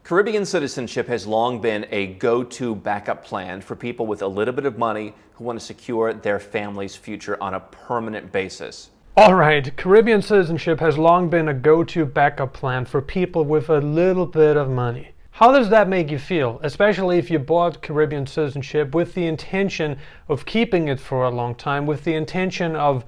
Caribbean citizenship has long been a go-to backup plan for people with a little bit of money who want to secure their family's future on a permanent basis. All right, Caribbean citizenship has long been a go-to backup plan for people with a little bit of money. How does that make you feel, especially if you bought Caribbean citizenship with the intention of keeping it for a long time, with the intention of,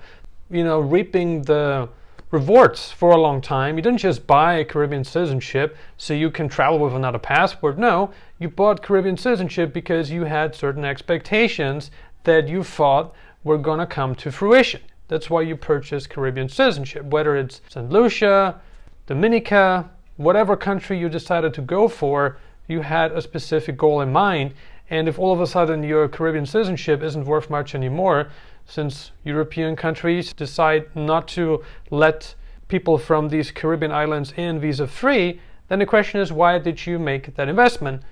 reaping the rewards for a long time? You didn't just buy Caribbean citizenship so you can travel with another passport. No, you bought Caribbean citizenship because you had certain expectations that you thought were going to come to fruition. That's why you purchased Caribbean citizenship, whether it's St. Lucia, Dominica, whatever country you decided to go for, you had a specific goal in mind. And if all of a sudden your Caribbean citizenship isn't worth much anymore, since European countries decide not to let people from these Caribbean islands in visa-free, then the question is, why did you make that investment?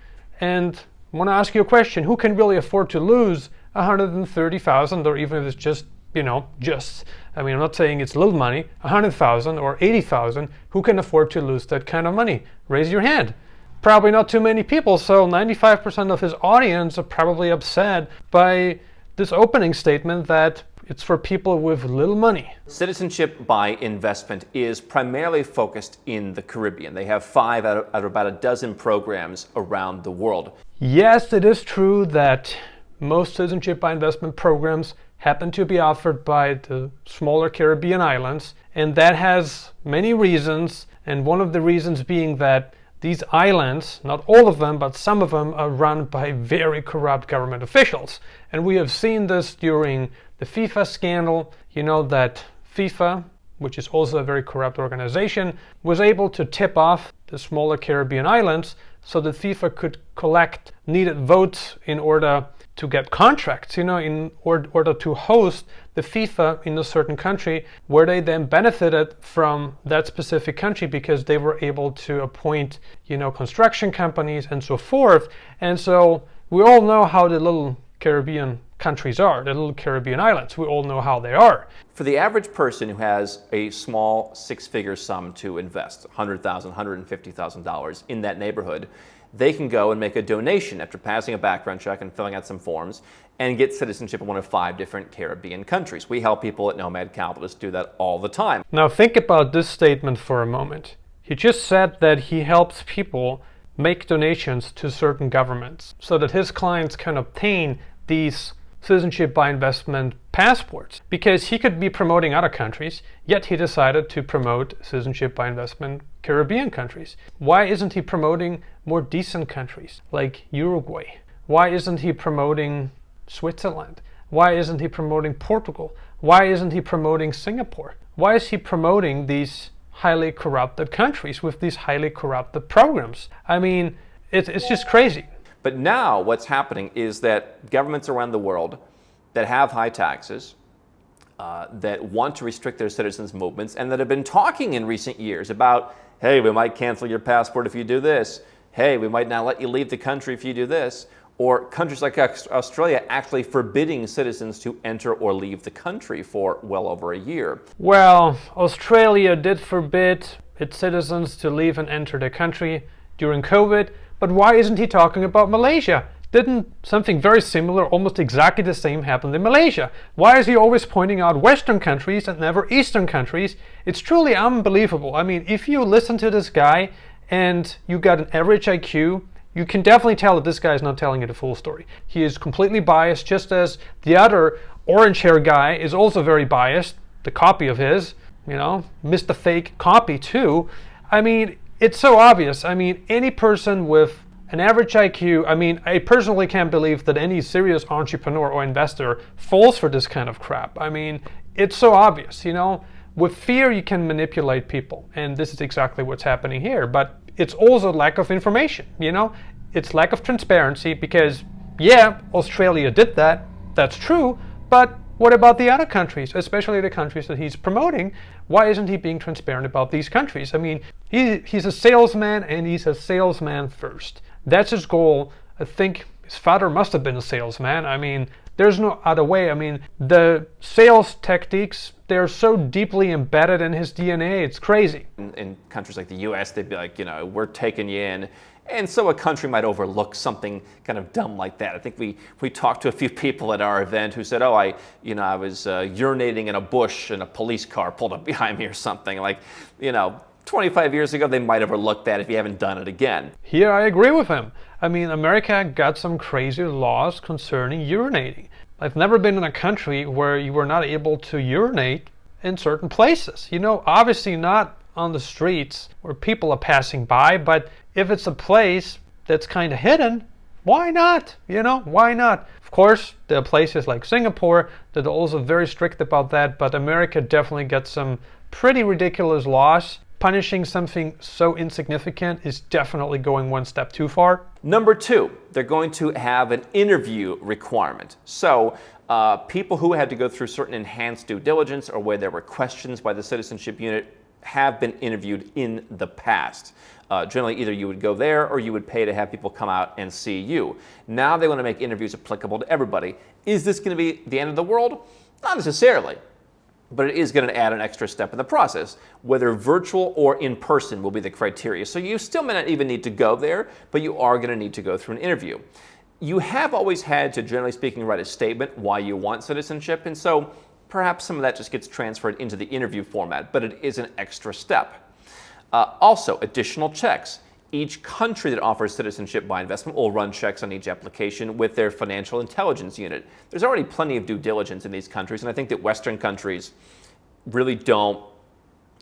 And I want to ask you a question. Who can really afford to lose $130,000, or even if it's just, I'm not saying it's little money, $100,000 or $80,000, who can afford to lose that kind of money? Raise your hand. Probably not too many people, so 95% of his audience are probably upset by this opening statement that it's for people with little money. Citizenship by investment is primarily focused in the Caribbean. They have 5 out of about a dozen programs around the world. Yes, it is true that most citizenship by investment programs happen to be offered by the smaller Caribbean islands, and that has many reasons, and one of the reasons being that these islands, not all of them, but some of them, are run by very corrupt government officials. And we have seen this during the FIFA scandal. You know that FIFA, which is also a very corrupt organization, was able to tip off the smaller Caribbean islands so that FIFA could collect needed votes in order to get contracts, in order to host the FIFA in a certain country, where they then benefited from that specific country because they were able to appoint, construction companies and so forth. And so we all know how the little Caribbean countries are, the little Caribbean islands. We all know how they are. For the average person who has a small 6-figure sum to invest, $100,000, $150,000 in that neighborhood, they can go and make a donation after passing a background check and filling out some forms and get citizenship in one of 5 different Caribbean countries. We help people at Nomad Capitalist do that all the time. Now think about this statement for a moment. He just said that he helps people make donations to certain governments so that his clients can obtain these citizenship by investment passports, because he could be promoting other countries, yet he decided to promote citizenship by investment Caribbean countries. Why isn't he promoting more decent countries like Uruguay? Why isn't he promoting Switzerland? Why isn't he promoting Portugal? Why isn't he promoting Singapore? Why is he promoting these highly corrupted countries with these highly corrupted programs? I mean, it's just crazy. But now what's happening is that governments around the world that have high taxes, that want to restrict their citizens' movements, and that have been talking in recent years about, hey, we might cancel your passport if you do this. Hey, we might not let you leave the country if you do this. Or countries like Australia actually forbidding citizens to enter or leave the country for well over a year. Well, Australia did forbid its citizens to leave and enter the country during COVID. But why isn't he talking about Malaysia? Didn't something very similar, almost exactly the same, happen in Malaysia? Why is he always pointing out Western countries and never Eastern countries? It's truly unbelievable. I mean, if you listen to this guy and you got an average IQ, you can definitely tell that this guy is not telling you the full story. He is completely biased, just as the other orange hair guy is also very biased, the copy of his, Mr. Fake copy too. I mean, it's so obvious. I mean, any person with an average IQ, I personally can't believe that any serious entrepreneur or investor falls for this kind of crap. I mean, it's so obvious, With fear, you can manipulate people. And this is exactly what's happening here. But it's also lack of information, It's lack of transparency because, yeah, Australia did that. That's true. But what about the other countries, especially the countries that he's promoting? Why isn't he being transparent about these countries? I mean, he's a salesman, and he's a salesman first. That's his goal. I think his father must have been a salesman. I mean, There's no other way. I mean, the sales tactics, they're so deeply embedded in his DNA, it's crazy. In countries like the US, they'd be like, we're taking you in. And so a country might overlook something kind of dumb like that. I think we talked to a few people at our event who said, I was urinating in a bush and a police car pulled up behind me or something. 25 years ago, they might have overlooked that if you haven't done it again. Here I agree with him. I mean, America got some crazy laws concerning urinating. I've never been in a country where you were not able to urinate in certain places. Obviously not on the streets where people are passing by, but if it's a place that's kind of hidden, why not? Why not? Of course, there are places like Singapore that are also very strict about that, but America definitely got some pretty ridiculous laws. Punishing something so insignificant is definitely going one step too far. Number 2, they're going to have an interview requirement. So people who had to go through certain enhanced due diligence or where there were questions by the citizenship unit have been interviewed in the past. Generally, either you would go there or you would pay to have people come out and see you. Now they want to make interviews applicable to everybody. Is this going to be the end of the world? Not necessarily. But it is going to add an extra step in the process. Whether virtual or in person will be the criteria. So you still may not even need to go there, but you are going to need to go through an interview. You have always had to, generally speaking, write a statement why you want citizenship, and so perhaps some of that just gets transferred into the interview format, but it is an extra step. Also, additional checks. Each country that offers citizenship by investment will run checks on each application with their financial intelligence unit. There's already plenty of due diligence in these countries, and I think that Western countries really don't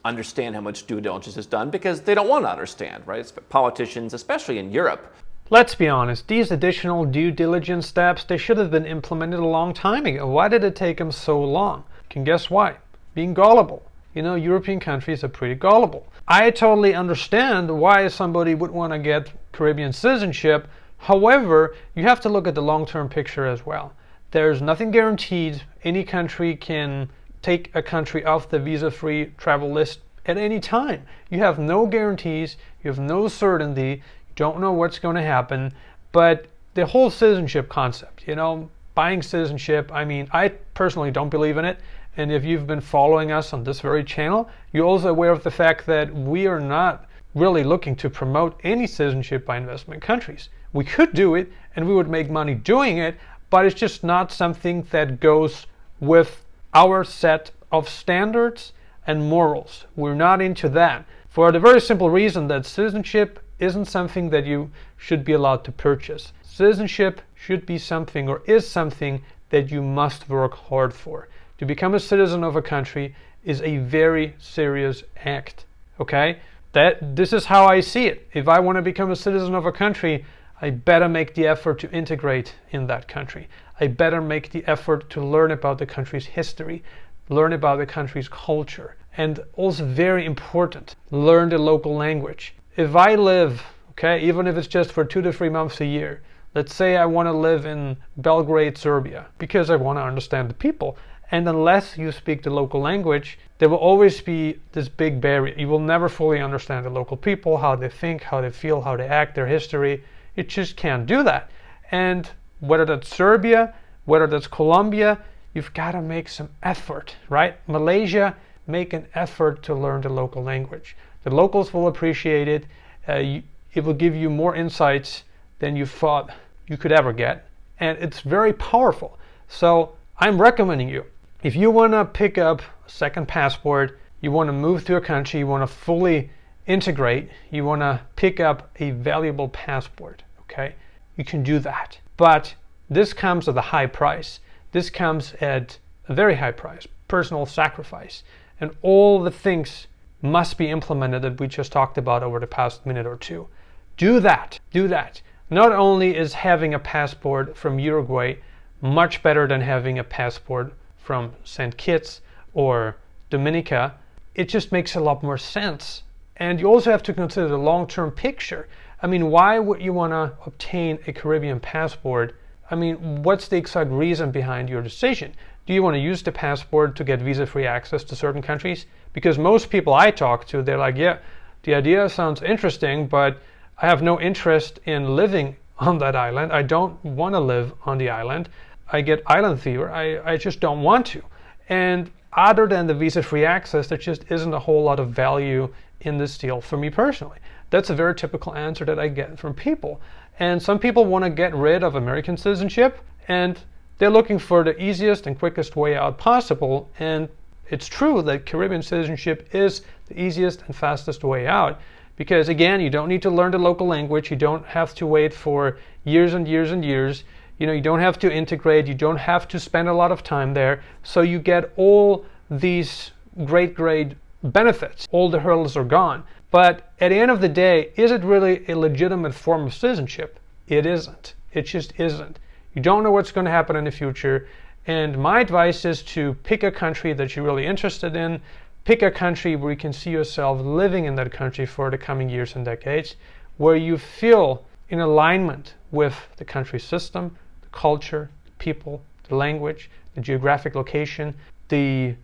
understand how much due diligence is done because they don't want to understand, right? It's politicians, especially in Europe. Let's be honest, these additional due diligence steps, they should have been implemented a long time ago. Why did it take them so long? And guess why? Being gullible. European countries are pretty gullible. I totally understand why somebody would want to get Caribbean citizenship. However, you have to look at the long-term picture as well. There's nothing guaranteed. Any country can take a country off the visa-free travel list at any time. You have no guarantees. You have no certainty. You don't know what's going to happen. But the whole citizenship concept, buying citizenship, I personally don't believe in it. And if you've been following us on this very channel, you're also aware of the fact that we are not really looking to promote any citizenship by investment countries. We could do it and we would make money doing it, but it's just not something that goes with our set of standards and morals. We're not into that for the very simple reason that citizenship isn't something that you should be allowed to purchase. Citizenship should be something or is something that you must work hard for. To become a citizen of a country is a very serious act, okay? This is how I see it. If I want to become a citizen of a country, I better make the effort to integrate in that country. I better make the effort to learn about the country's history, learn about the country's culture, and also very important, learn the local language. If I live, okay, even if it's just for 2 to 3 months a year, let's say I want to live in Belgrade, Serbia, because I want to understand the people. And unless you speak the local language, there will always be this big barrier. You will never fully understand the local people, how they think, how they feel, how they act, their history. You just can't do that. And whether that's Serbia, whether that's Colombia, you've got to make some effort, right? Malaysia, make an effort to learn the local language. The locals will appreciate it. It will give you more insights than you thought you could ever get. And it's very powerful. So I'm recommending you. If you want to pick up a second passport, you want to move to a country, you want to fully integrate, you want to pick up a valuable passport, okay? You can do that. But this comes at a high price. This comes at a very high price, personal sacrifice. And all the things must be implemented that we just talked about over the past minute or two. Do that. Do that. Not only is having a passport from Uruguay much better than having a passport from St. Kitts or Dominica, it just makes a lot more sense. And you also have to consider the long-term picture. Why would you want to obtain a Caribbean passport? What's the exact reason behind your decision? Do you want to use the passport to get visa-free access to certain countries? Because most people I talk to, they're like, yeah, the idea sounds interesting, but I have no interest in living on that island. I don't want to live on the island. I get island fever. I just don't want to. And other than the visa-free access, there just isn't a whole lot of value in this deal for me personally. That's a very typical answer that I get from people. And some people want to get rid of American citizenship, and they're looking for the easiest and quickest way out possible. And it's true that Caribbean citizenship is the easiest and fastest way out. Because again, you don't need to learn the local language. You don't have to wait for years and years and years. You don't have to integrate. You don't have to spend a lot of time there. So you get all these great benefits. All the hurdles are gone. But at the end of the day, is it really a legitimate form of citizenship? It isn't. It just isn't. You don't know what's going to happen in the future. And my advice is to pick a country that you're really interested in. Pick a country where you can see yourself living in that country for the coming years and decades, where you feel in alignment with the country's system, the culture, the people, the language, the geographic location, the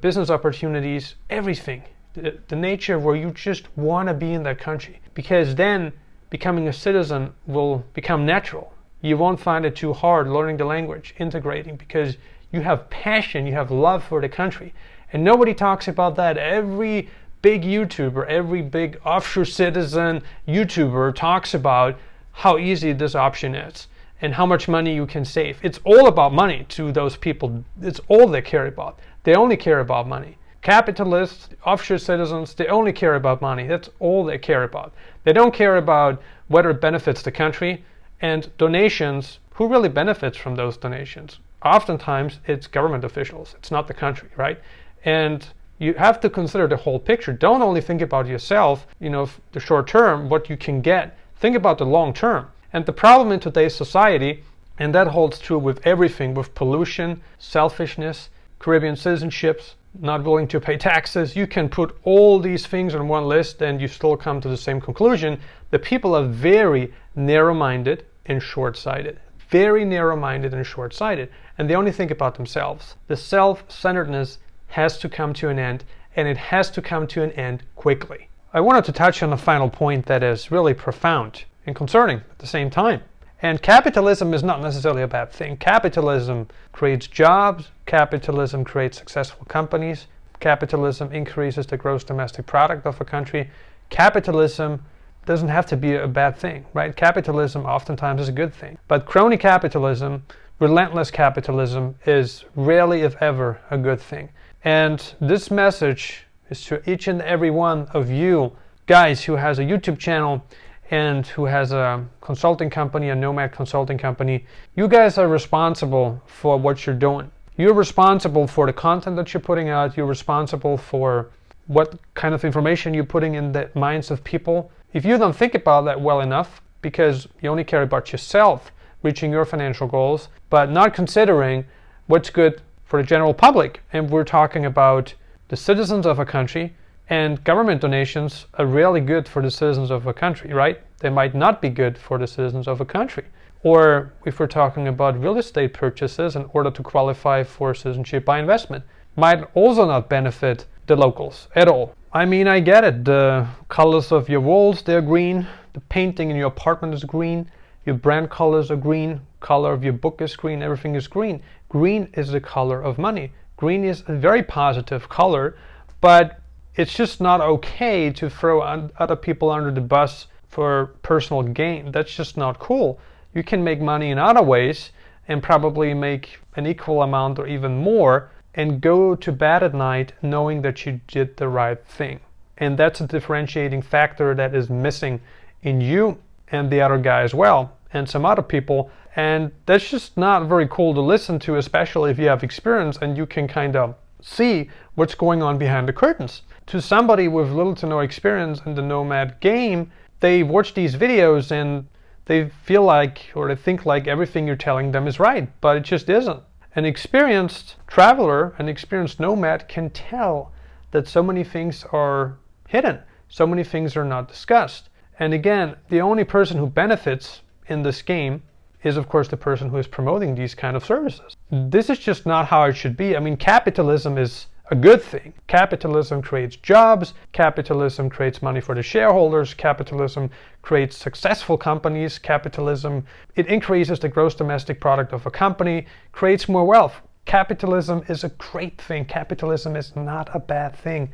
business opportunities, everything. The nature where you just want to be in that country. Because then becoming a citizen will become natural. You won't find it too hard learning the language, integrating, because you have passion, you have love for the country. And nobody talks about that. Every big YouTuber, every big offshore citizen YouTuber talks about how easy this option is and how much money you can save. It's all about money to those people. It's all they care about. They only care about money. Capitalists, offshore citizens, they only care about money. That's all they care about. They don't care about whether it benefits the country. And donations, who really benefits from those donations? Oftentimes, it's government officials. It's not the country, right? And you have to consider the whole picture. Don't only think about yourself, the short term, what you can get. Think about the long term. And the problem in today's society, and that holds true with everything, with pollution, selfishness, Caribbean citizenships, not willing to pay taxes. You can put all these things on one list and you still come to the same conclusion. The people are very narrow-minded and short-sighted. Very narrow-minded and short-sighted. And they only think about themselves. The self-centeredness has to come to an end, and it has to come to an end quickly. I wanted to touch on a final point that is really profound and concerning at the same time. And capitalism is not necessarily a bad thing. Capitalism creates jobs. Capitalism creates successful companies. Capitalism increases the gross domestic product of a country. Capitalism doesn't have to be a bad thing, right? Capitalism oftentimes is a good thing. But crony capitalism, relentless capitalism, is rarely, if ever, a good thing. And this message is to each and every one of you guys who has a YouTube channel and who has a consulting company, a Nomad consulting company. You guys are responsible for what you're doing. You're responsible for the content that you're putting out. You're responsible for what kind of information you're putting in the minds of people. If you don't think about that well enough, because you only care about yourself, reaching your financial goals, but not considering what's good for the general public, and we're talking about the citizens of a country, and government donations are really good for the citizens of a country, right? They might not be good for the citizens of a country. Or if we're talking about real estate purchases in order to qualify for citizenship by investment, might also not benefit the locals at all. I mean, I get it. The colors of your walls, they're green. The painting in your apartment is green. Your brand colors are green. Color of your book is green. Everything is green. Green is the color of money. Green is a very positive color, but it's just not okay to throw other people under the bus for personal gain. That's just not cool. You can make money in other ways and probably make an equal amount or even more and go to bed at night knowing that you did the right thing. And that's a differentiating factor that is missing in you and the other guy as well, and some other people. And that's just not very cool to listen to, especially if you have experience and you can kind of see what's going on behind the curtains. To somebody with little to no experience in the Nomad game, they watch these videos and they feel like, or they think like everything you're telling them is right, but it just isn't. An experienced traveler, an experienced nomad can tell that so many things are hidden, so many things are not discussed. And again, the only person who benefits in this game is of course the person who is promoting these kind of services. This is just not how it should be. I mean, capitalism is a good thing. Capitalism creates jobs, capitalism creates money for the shareholders, capitalism creates successful companies, capitalism, it increases the gross domestic product of a company, creates more wealth. Capitalism is a great thing. Capitalism is not a bad thing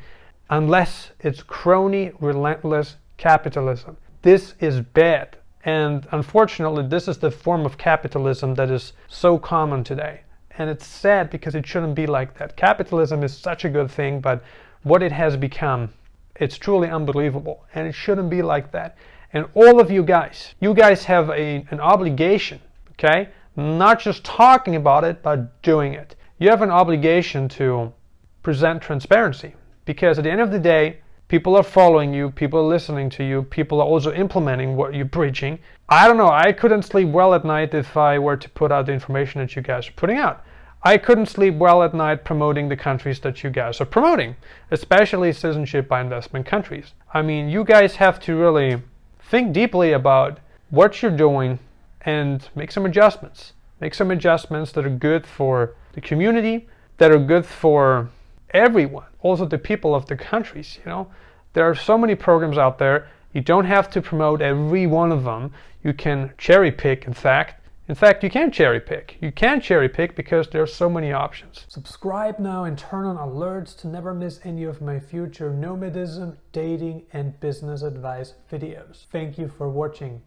unless it's crony, relentless capitalism. This is bad. And unfortunately, this is the form of capitalism that is so common today. And it's sad because it shouldn't be like that. Capitalism is such a good thing, but what it has become, it's truly unbelievable. And it shouldn't be like that. And all of you guys have an obligation, okay? Not just talking about it, but doing it. You have an obligation to present transparency. Because at the end of the day, people are following you, people are listening to you, people are also implementing what you're preaching. I don't know, I couldn't sleep well at night if I were to put out the information that you guys are putting out. I couldn't sleep well at night promoting the countries that you guys are promoting, especially citizenship by investment countries. I mean, you guys have to really think deeply about what you're doing and make some adjustments. Make some adjustments that are good for the community, that are good for everyone, also the people of the countries, you know. There are so many programs out there. You don't have to promote every one of them. You can cherry pick, in fact. In fact, you can cherry pick. You can cherry pick because there are so many options. Subscribe now and turn on alerts to never miss any of my future nomadism, dating, and business advice videos. Thank you for watching.